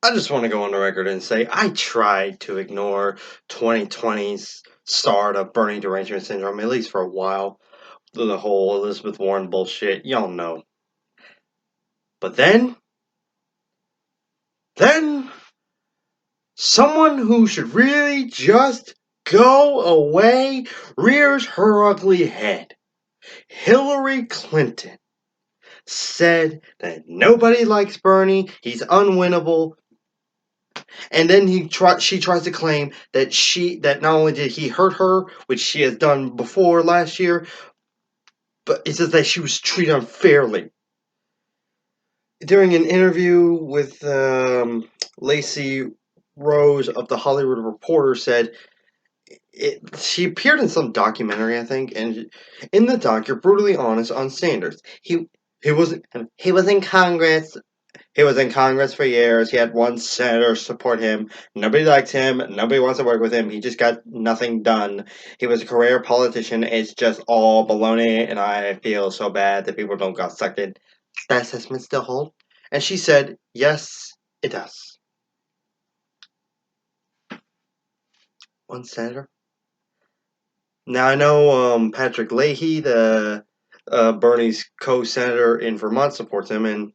I just want to go on the record and say I tried to ignore 2020's start of burning derangement syndrome, at least for a while. The whole Elizabeth Warren bullshit, y'all know. But then, someone who should really just go away rears her ugly head. Hillary Clinton said that nobody likes Bernie, he's unwinnable, and then she tries to claim that not only did he hurt her, which she has done before last year, but it says that she was treated unfairly. During an interview with Lacey Rose of the Hollywood Reporter, said she appeared in some documentary, I think, and in the doc, you're brutally honest on Sanders. He was in Congress. He was in Congress for years. He had one senator support him. Nobody likes him. Nobody wants to work with him. He just got nothing done. He was a career politician. It's just all baloney, and I feel so bad that people don't got sucked in. Does that assessment still hold? And she said, yes, it does. One senator. Now I know Patrick Leahy, the Bernie's co-senator in Vermont, supports him, and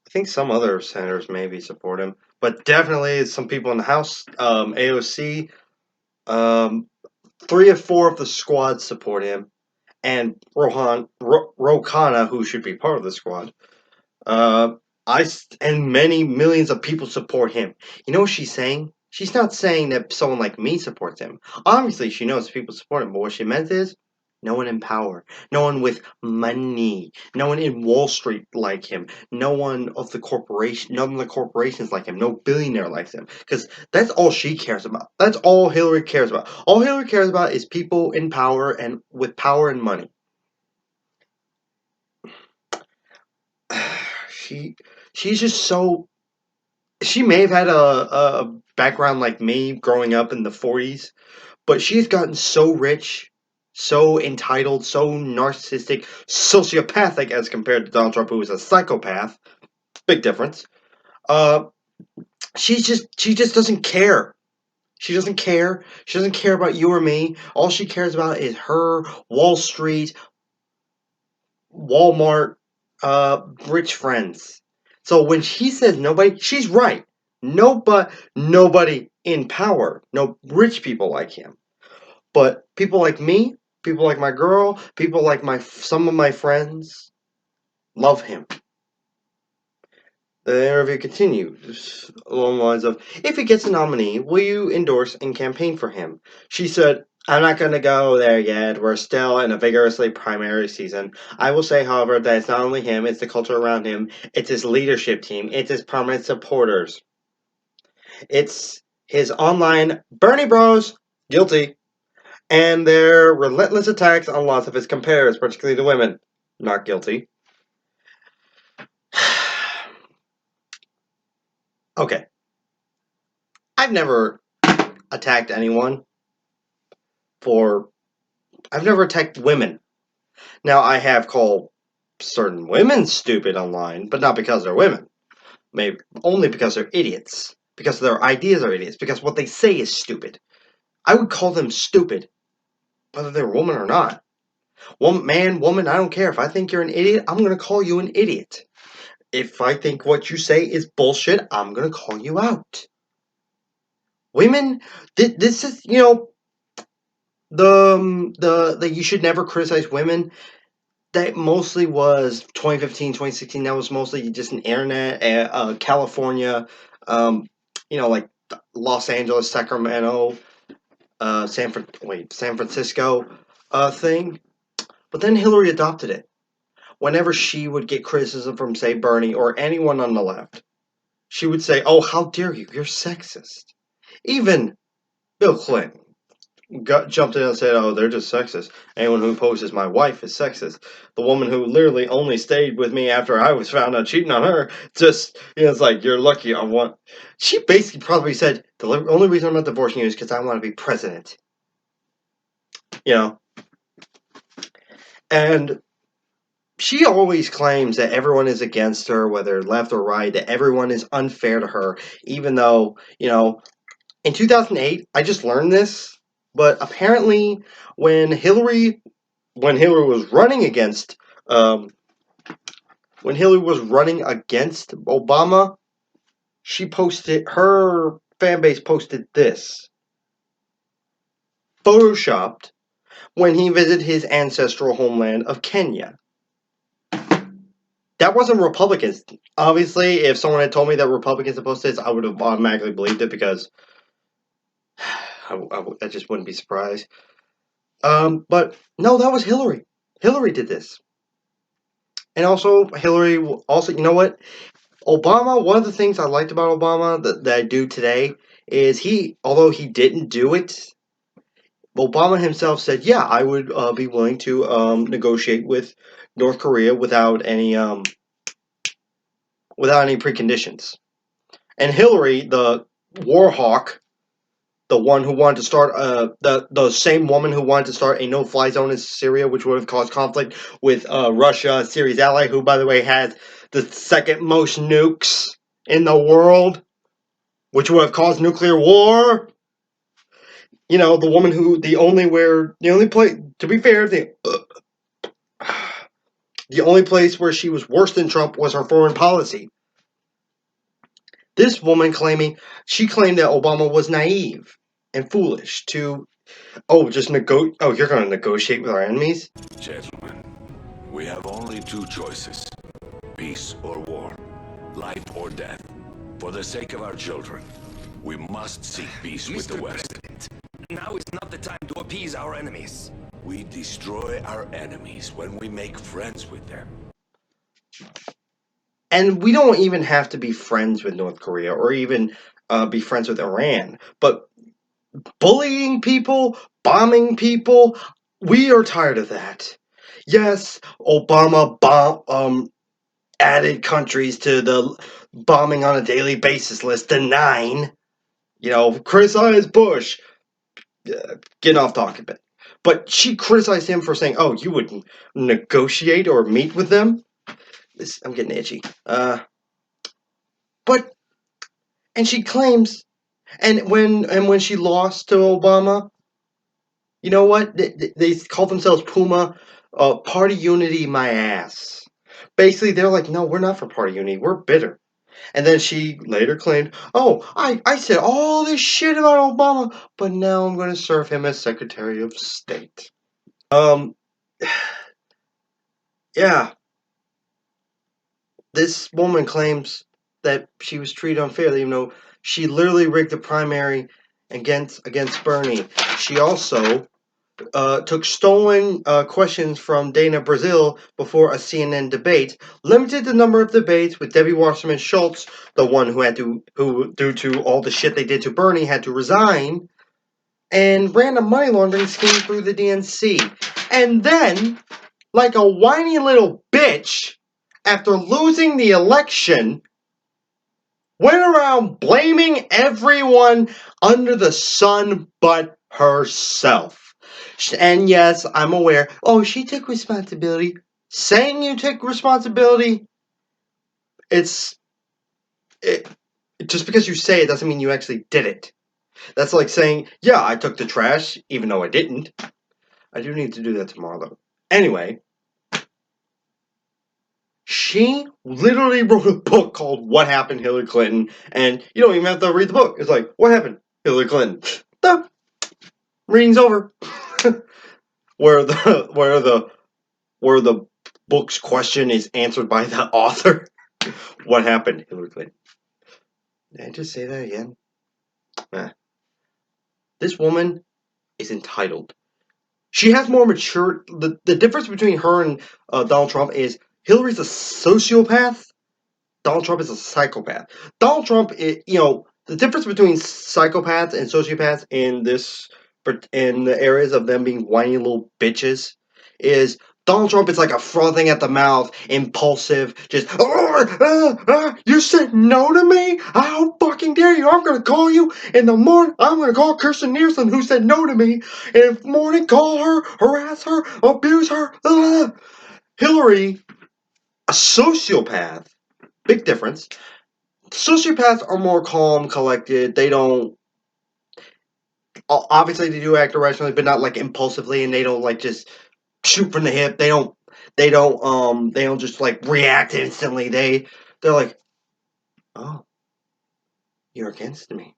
I think some other senators maybe support him, but definitely some people in the House, AOC, um, 3 of 4 of the squad support him, and Rokana, who should be part of the squad, uh, and many millions of people support him. You know what she's saying? She's not saying that someone like me supports him. Obviously, she knows people support him, but what she meant is no one in power, no one with money, no one in Wall Street like him, none of the corporations like him, no billionaire likes him. Because that's all she cares about. That's all Hillary cares about. All Hillary cares about is people in power and with power and money. she she's just so she may have had a background like me growing up in the 40s, but she's gotten so rich, so entitled, so narcissistic, sociopathic as compared to Donald Trump, who is a psychopath. Big difference. Uh, she just doesn't care. She doesn't care. She doesn't care about you or me. All she cares about is her Wall Street, Walmart, rich friends. So when she says nobody, she's right. Nobody in power, no rich people like him. But people like me, people like my girl, people like some of my friends love him. The interview continues along the lines of, if he gets a nominee, will you endorse and campaign for him? She said, I'm not going to go there yet. We're still in a vigorously primary season. I will say, however, that it's not only him, it's the culture around him, it's his leadership team, it's his permanent supporters. It's his online Bernie Bros, guilty, and their relentless attacks on lots of his competitors, particularly the women, not guilty. Okay. I've never attacked anyone for I've never attacked women. Now, I have called certain women stupid online, but not because they're women. Maybe only because they're idiots. Because their ideas are idiots. Because what they say is stupid. I would call them stupid, whether they're a woman or not. Man, woman, I don't care. If I think you're an idiot, I'm going to call you an idiot. If I think what you say is bullshit, I'm going to call you out. Women, this is, the you should never criticize women. That mostly was 2015, 2016. That was mostly just an internet, California, um, like Los Angeles, Sacramento, San Francisco, thing. But then Hillary adopted it. Whenever she would get criticism from, say, Bernie or anyone on the left, she would say, "Oh, how dare you? You're sexist." Even Bill Clinton jumped in and said, "Oh, they're just sexist. Anyone who opposes my wife is sexist." The woman who literally only stayed with me after I was found out cheating on her, it's like, you're lucky I want. She basically probably said, the only reason I'm not divorcing you is because I want to be president. You know? And she always claims that everyone is against her, whether left or right, that everyone is unfair to her, even though, in 2008, I just learned this, but apparently when Hillary was running against, um, when Hillary was running against Obama, her fan base posted this, photoshopped, when he visited his ancestral homeland of Kenya. That wasn't Republicans. Obviously, if someone had told me that Republicans had posted this, I would have automatically believed it because I just wouldn't be surprised. But no, that was Hillary. Hillary did this. And also, you know what? Obama, one of the things I liked about Obama that I do today is although he didn't do it, Obama himself said, yeah, I would be willing to negotiate with North Korea without any preconditions. And Hillary, the war hawk, the one who wanted to start the same woman who wanted to start a no-fly zone in Syria, which would have caused conflict with Russia, Syria's ally, who, by the way, has the second most nukes in the world, which would have caused nuclear war. The woman who the only place, to be fair, the only place where she was worse than Trump was her foreign policy. This woman claimed that Obama was naive and foolish to you're going to negotiate with our enemies? Gentlemen, we have only two choices. Peace or war. Life or death. For the sake of our children, we must seek peace with the West. President, now is not the time to appease our enemies. We destroy our enemies when we make friends with them. And we don't even have to be friends with North Korea or even be friends with Iran. But bullying people, bombing people, we are tired of that. Yes, Obama added countries to the bombing on a daily basis list to 9. Criticize Bush. Getting off topic a bit. But she criticized him for saying, oh, you wouldn't negotiate or meet with them? I'm getting itchy. And she claims, and when she lost to Obama, you know what? They call themselves Puma, party unity my ass. Basically, they're like, no, we're not for party unity. We're bitter. And then she later claimed, oh, I said all this shit about Obama, but now I'm going to serve him as Secretary of State. Yeah. This woman claims that she was treated unfairly, even though she literally rigged the primary against Bernie. She also took stolen questions from Dana Brazil before a CNN debate, limited the number of debates with Debbie Wasserman Schultz, the one who due to all the shit they did to Bernie had to resign, and ran a money laundering scheme through the DNC. And then, like a whiny little bitch, after losing the election, went around blaming everyone under the sun but herself. And yes, I'm aware. Oh, she took responsibility. Saying you took responsibility, just because you say it doesn't mean you actually did it. That's like saying, yeah, I took the trash, even though I didn't. I do need to do that tomorrow, though. Anyway, she literally wrote a book called What Happened Hillary Clinton, and you don't even have to read the book. It's like, what happened Hillary Clinton? The reading's over. where the book's question is answered by the author. What happened Hillary Clinton? Did I just say that again? This woman is entitled. She has more mature. The difference between her and Donald Trump is Hillary's a sociopath. Donald Trump is a psychopath. Donald Trump, the difference between psychopaths and sociopaths in the areas of them being whiny little bitches is Donald Trump is like a frothing at the mouth, impulsive, just, you said no to me? How fucking dare you? I'm going to call you in the morning. I'm going to call Kirsten Nielsen, who said no to me, in the morning, call her, harass her, abuse her. Hillary A sociopath, big difference. Sociopaths are more calm, collected. They don't. Obviously, they do act irrationally, but not like impulsively, and they don't like just shoot from the hip. They don't. They don't. They don't just like react instantly. They're like, oh, you're against me.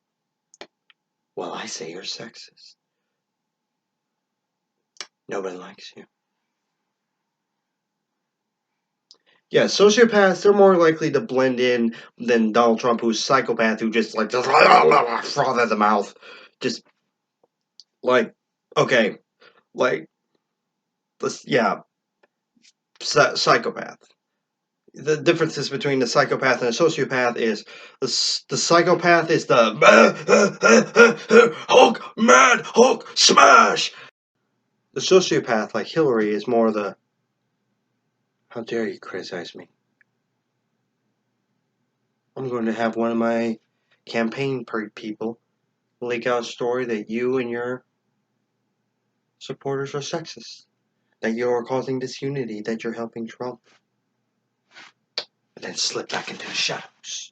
Well, I say you're sexist. Nobody likes you. Yeah, sociopaths, they're more likely to blend in than Donald Trump, who's a psychopath, who just like, just froth at the mouth. Just like, okay, like, yeah, psychopath. The differences between the psychopath and a sociopath is the psychopath is the Hulk, mad Hulk, smash! The sociopath, like Hillary, is more the, how dare you criticize me? I'm going to have one of my campaign people leak out a story that you and your supporters are sexist, that you are causing disunity, that you're helping Trump, and then slip back into the shadows.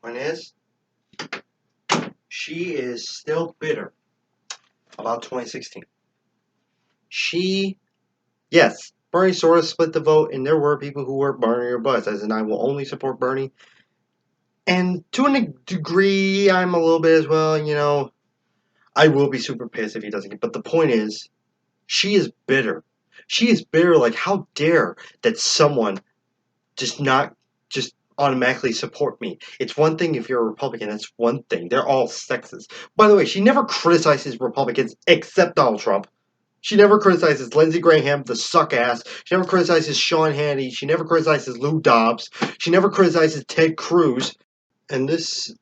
Point is, she is still bitter about 2016. Yes, Bernie sort of split the vote, and there were people who were Bernie or bust, as in I will only support Bernie. And to a degree, I'm a little bit as well, I will be super pissed if he doesn't get. But the point is, she is bitter. She is bitter. Like, how dare that someone just not just automatically support me? It's one thing if you're a Republican. That's one thing. They're all sexist. By the way, she never criticizes Republicans except Donald Trump. She never criticizes Lindsey Graham, the suck ass. She never criticizes Sean Hannity. She never criticizes Lou Dobbs. She never criticizes Ted Cruz. And this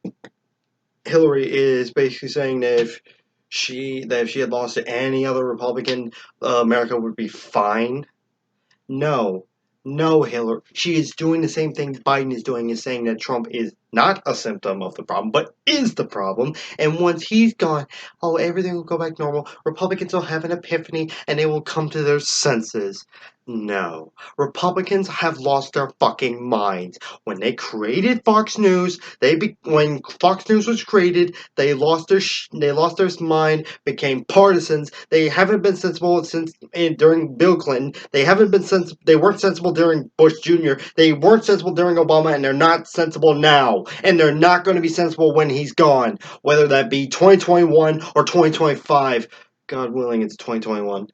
Hillary is basically saying that if she had lost to any other Republican, America would be fine. No, no, Hillary. She is doing the same thing Biden is doing, is saying that Trump is not a symptom of the problem, but is the problem. And once he's gone, oh, everything will go back normal. Republicans will have an epiphany and they will come to their senses. No. Republicans have lost their fucking minds. When they created Fox News, when Fox News was created, they lost their mind, became partisans. They haven't been sensible during Bill Clinton. They weren't sensible during Bush Jr. They weren't sensible during Obama, and they're not sensible now. And they're not going to be sensible when he's gone, whether that be 2021 or 2025. God willing, it's 2021.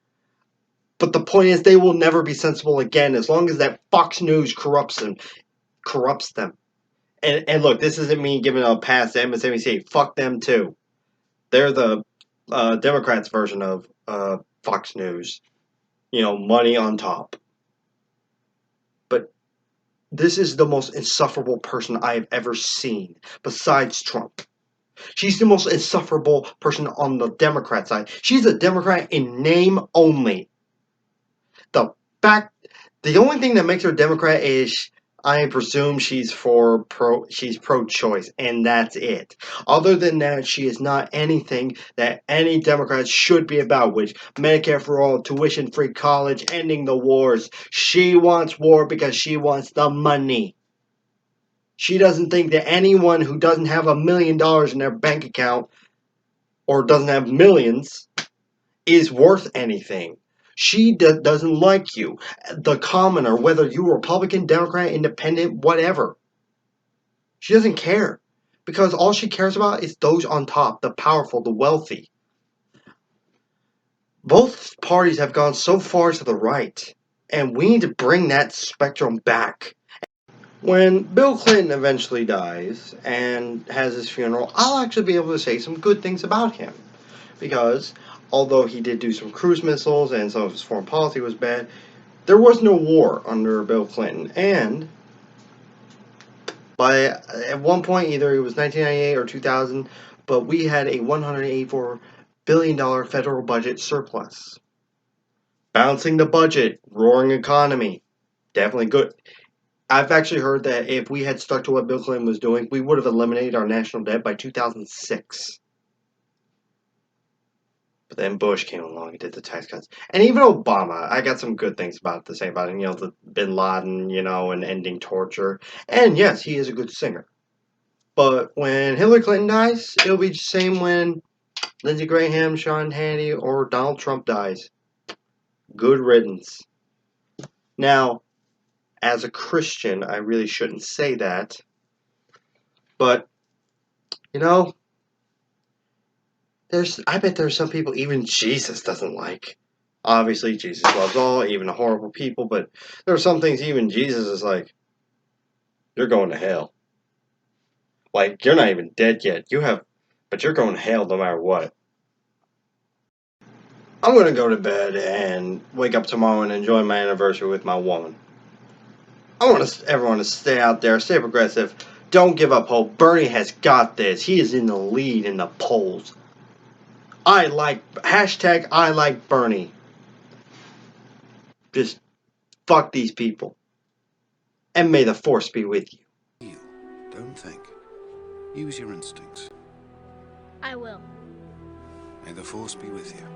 But the point is, they will never be sensible again as long as that Fox News corrupts them. And look, this isn't me giving a pass to MSNBC. Fuck them too. They're the Democrats' version of Fox News. Money on top. But this is the most insufferable person I have ever seen, besides Trump. She's the most insufferable person on the Democrat side. She's a Democrat in name only. The only thing that makes her a Democrat is I presume she's pro-choice, and that's it. Other than that, she is not anything that any Democrat should be about, which Medicare for all, tuition-free college, ending the wars. She wants war because she wants the money. She doesn't think that anyone who doesn't have $1 million in their bank account or doesn't have millions is worth anything. She doesn't like you, the commoner, whether you're Republican, Democrat, Independent, whatever. She doesn't care. Because all she cares about is those on top, the powerful, the wealthy. Both parties have gone so far to the right, and we need to bring that spectrum back. When Bill Clinton eventually dies and has his funeral, I'll actually be able to say some good things about him. Because although he did do some cruise missiles and some of his foreign policy was bad, there was no war under Bill Clinton. And at one point, either it was 1998 or 2000, but we had a $184 billion federal budget surplus. Balancing the budget, roaring economy, definitely good. I've actually heard that if we had stuck to what Bill Clinton was doing, we would have eliminated our national debt by 2006. But then Bush came along and did the tax cuts. And even Obama, I got some good things about it to say about him. The Bin Laden, and ending torture. And yes, he is a good singer. But when Hillary Clinton dies, it'll be the same when Lindsey Graham, Sean Hannity, or Donald Trump dies. Good riddance. Now, as a Christian, I really shouldn't say that. But, you know, I bet there's some people even Jesus doesn't like. Obviously, Jesus loves all, even the horrible people, but there are some things even Jesus is like, you're going to hell. Like, you're not even dead yet. But you're going to hell no matter what. I'm going to go to bed and wake up tomorrow and enjoy my anniversary with my woman. I want everyone to stay out there, stay progressive. Don't give up hope. Bernie has got this. He is in the lead in the polls. I like Bernie. Just fuck these people. And may the force be with you. Feel, don't think. Use your instincts. I will. May the force be with you.